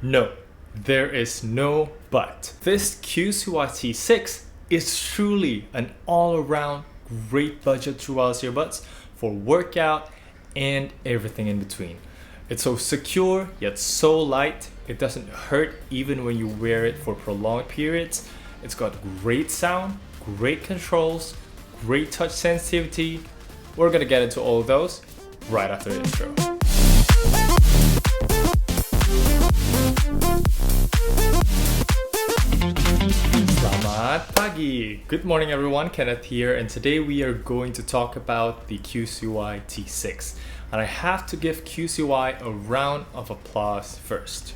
No, there is no but. This QCY T6 is truly an all-around great budget true wireless earbuds for workout and everything in between. It's so secure yet so light, it doesn't hurt even when you wear it for prolonged periods. It's got great sound, great controls, great touch sensitivity. We're gonna get into all of those right after the intro. Selamat pagi! Good morning everyone, Kenneth here, and today we are going to talk about the QCY T6. And I have to give QCY a round of applause first.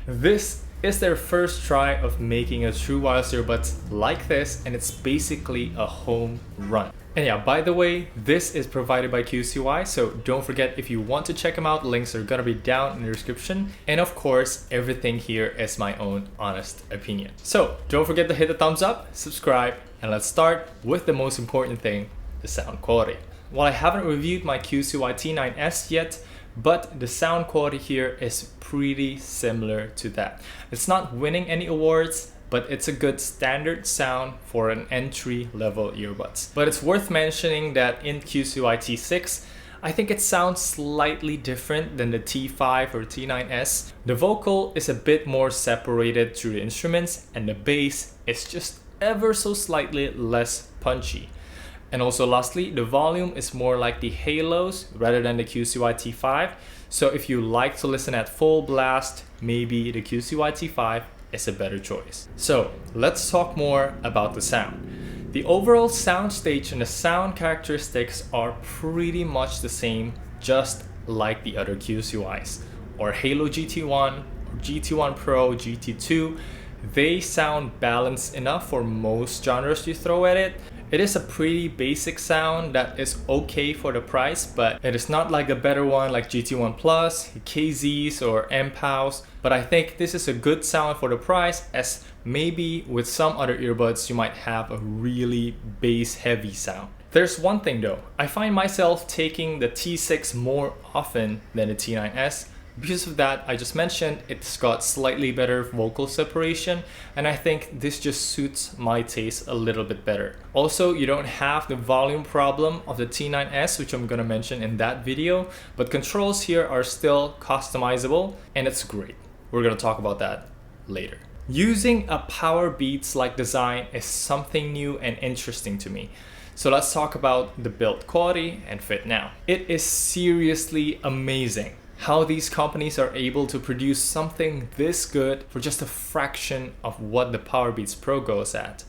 This is their first try of making a true wireless earbuds like this, and it's basically a home run. And yeah, by the way, this is provided by QCY, so don't forget, if you want to check them out, links are gonna be down in the description. And of course, everything here is my own honest opinion. So don't forget to hit the thumbs up, subscribe, and let's start with the most important thing, the sound quality. Well, I haven't reviewed my QCY T9S yet, but the sound quality here is pretty similar to that. It's not winning any awards, but it's a good standard sound for an entry-level earbuds. But it's worth mentioning that in QCY T6, I think it sounds slightly different than the T5 or T9S. The vocal is a bit more separated through the instruments, and the bass is just ever so slightly less punchy. And also lastly, the volume is more like the Halos rather than the QCY T5. So if you like to listen at full blast, maybe the QCY T5 is a better choice. So let's talk more about the sound. The overall sound stage and the sound characteristics are pretty much the same, just like the other QCYs, or Halo GT1, or GT1 Pro, GT2. They sound balanced enough for most genres you throw at it. It is a pretty basic sound that is okay for the price, but it is not like a better one like GT1 Plus, KZs, or MPOWs. But I think this is a good sound for the price, as maybe with some other earbuds you might have a really bass heavy sound. There's one thing though, I find myself taking the T6 more often than the T9S. Because of that, I just mentioned, it's got slightly better vocal separation, and I think this just suits my taste a little bit better. Also, you don't have the volume problem of the T9S, which I'm gonna mention in that video, but controls here are still customizable, and it's great. We're gonna talk about that later. Using a Powerbeats-like design is something new and interesting to me. So let's talk about the build quality and fit now. It is seriously amazing how these companies are able to produce something this good for just a fraction of what the Powerbeats Pro goes at.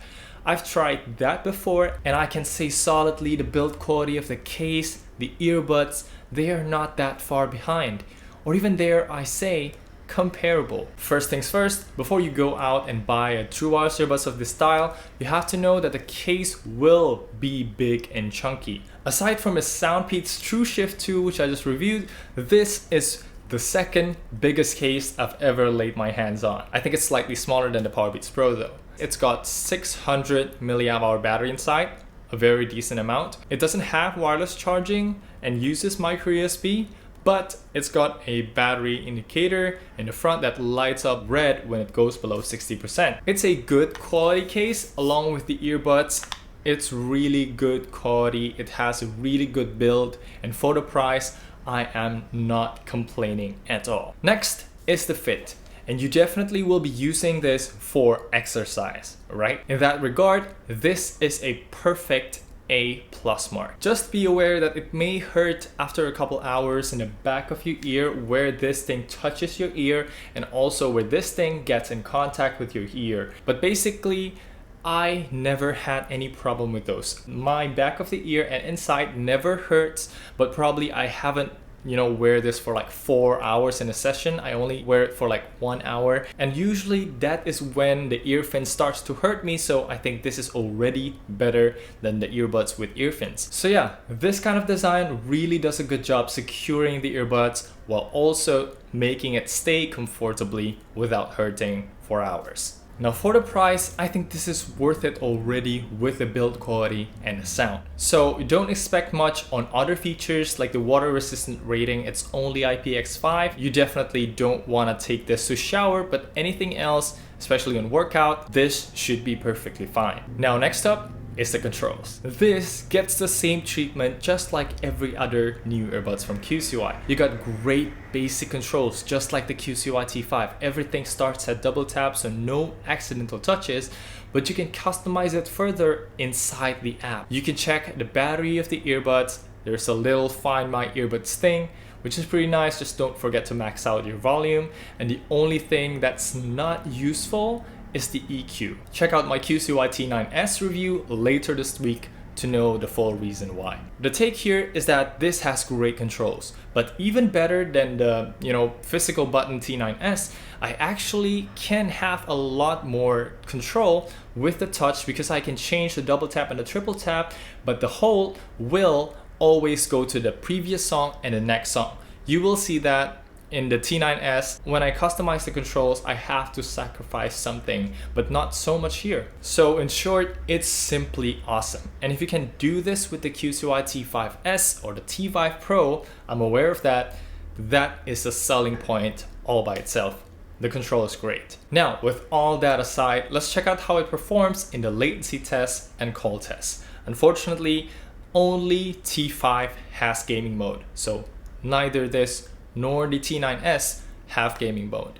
I've tried that before, and I can say solidly the build quality of the case, the earbuds, they are not that far behind. Or even dare I say, comparable. First things first, before you go out and buy a true wireless earbuds of this style, you have to know that the case will be big and chunky. Aside from the Soundpeats TrueShift 2, which I just reviewed, this is the second biggest case I've ever laid my hands on. I think it's slightly smaller than the Powerbeats Pro though. It's got 600 milliamp hour battery inside, a very decent amount. It doesn't have wireless charging and uses micro USB, but it's got a battery indicator in the front that lights up red when it goes below 60%. It's a good quality case along with the earbuds. It's really good quality. It has a really good build, and for the price, I am not complaining at all. Next is the fit. And you definitely will be using this for exercise, right? In that regard, this is a perfect A+ mark. Just be aware that it may hurt after a couple hours in the back of your ear where this thing touches your ear, and also where this thing gets in contact with your ear. But basically, I never had any problem with those. My back of the ear and inside never hurts, but probably I haven't wear this for like 4 hours in a session. I only wear it for like 1 hour, and usually that is when the ear fin starts to hurt me, so I think this is already better than the earbuds with ear fins. So yeah, this kind of design really does a good job securing the earbuds while also making it stay comfortably without hurting for hours. Now for the price, I think this is worth it already with the build quality and the sound. So don't expect much on other features like the water resistant rating. It's only IPX5. You definitely don't want to take this to shower, but anything else, especially on workout, this should be perfectly fine. Now next up is the controls. This gets the same treatment just like every other new earbuds from QCY. You got great basic controls just like the QCY T5. Everything starts at double tap, so no accidental touches, but you can customize it further inside the app. You can check the battery of the earbuds. There's a little find my earbuds thing, which is pretty nice. Just don't forget to max out your volume. And the only thing that's not useful is the EQ. Check out my QCY T9S review later this week to know the full reason why. The take here is that this has great controls, but even better than the physical button T9S, I actually can have a lot more control with the touch because I can change the double tap and the triple tap, but the hold will always go to the previous song and the next song. You will see that in the T9S, when I customize the controls, I have to sacrifice something, but not so much here. So in short, it's simply awesome. And if you can do this with the QCY T5S or the T5 Pro, I'm aware of that, that is a selling point all by itself. The control is great. Now, with all that aside, let's check out how it performs in the latency test and call test. Unfortunately, only T5 has gaming mode, so neither this nor the T9S have gaming mode.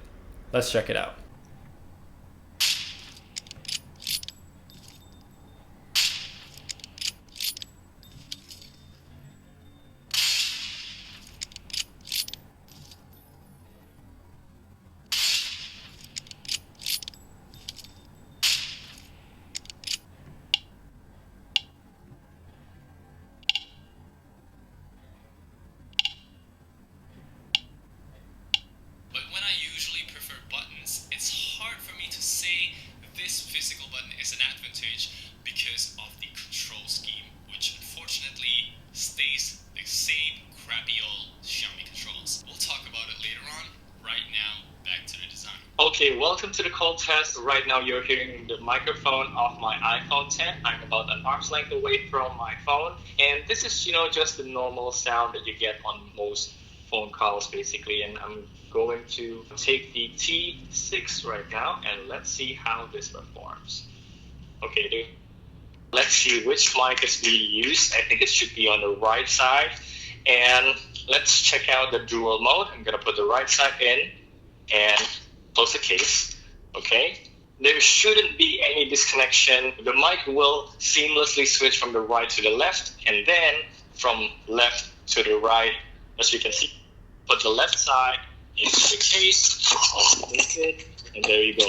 Let's check it out. Because of the control scheme, which unfortunately stays the same crappy old Xiaomi controls. We'll talk about it later on. Right now, back to the design. Okay, welcome to the call test. Right now you're hearing the microphone of my iPhone 10. I'm about an arm's length away from my phone. And this is, just the normal sound that you get on most phone calls basically. And I'm going to take the T6 right now and let's see how this performs. Okay, dude. Let's see which mic is being used. I think it should be on the right side. And let's check out the dual mode. I'm gonna put the right side in and close the case. Okay. There shouldn't be any disconnection. The mic will seamlessly switch from the right to the left and then from left to the right. As you can see, put the left side into the case, place it, and there you go.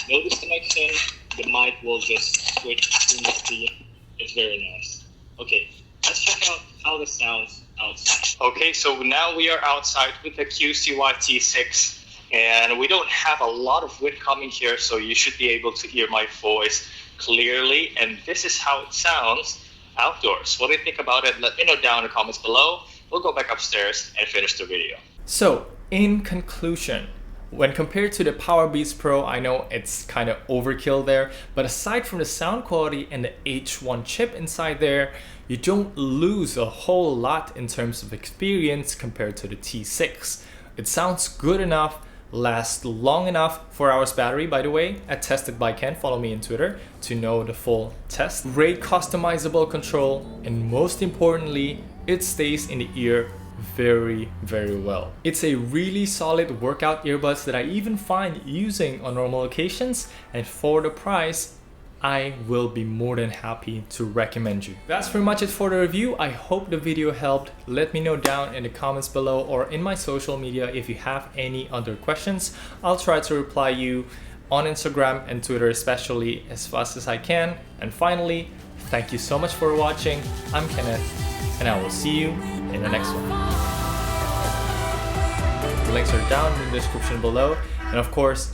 No disconnection. The mic will just switch seamlessly. It's very nice. Okay, let's check out how this sounds outside. Okay, so now we are outside with the QCY T6, and we don't have a lot of wind coming here, so you should be able to hear my voice clearly, and this is how it sounds outdoors. What do you think about it? Let me know down in the comments below. We'll go back upstairs and finish the video. So, in conclusion, when compared to the Powerbeats Pro, I know it's kind of overkill there, but aside from the sound quality and the H1 chip inside there, you don't lose a whole lot in terms of experience compared to the T6. It sounds good enough, lasts long enough. 4 hours battery, by the way, at Tested by Ken. Follow me on Twitter to know the full test. Great customizable control, and most importantly, it stays in the ear very, very well. It's a really solid workout earbuds that I even find using on normal occasions, and for the price, I will be more than happy to recommend you. That's pretty much it for the review. I hope the video helped. Let me know down in the comments below or in my social media if you have any other questions. I'll try to reply you on Instagram and Twitter especially as fast as I can. And finally, thank you so much for watching. I'm Kenneth, and I will see you in the next one. The links are down in the description below, and of course,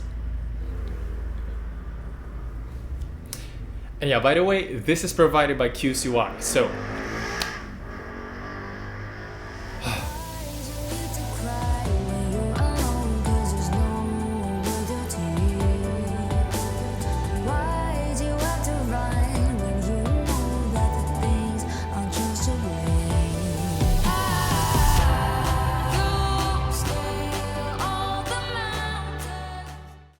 and yeah, by the way, this is provided by QCY, so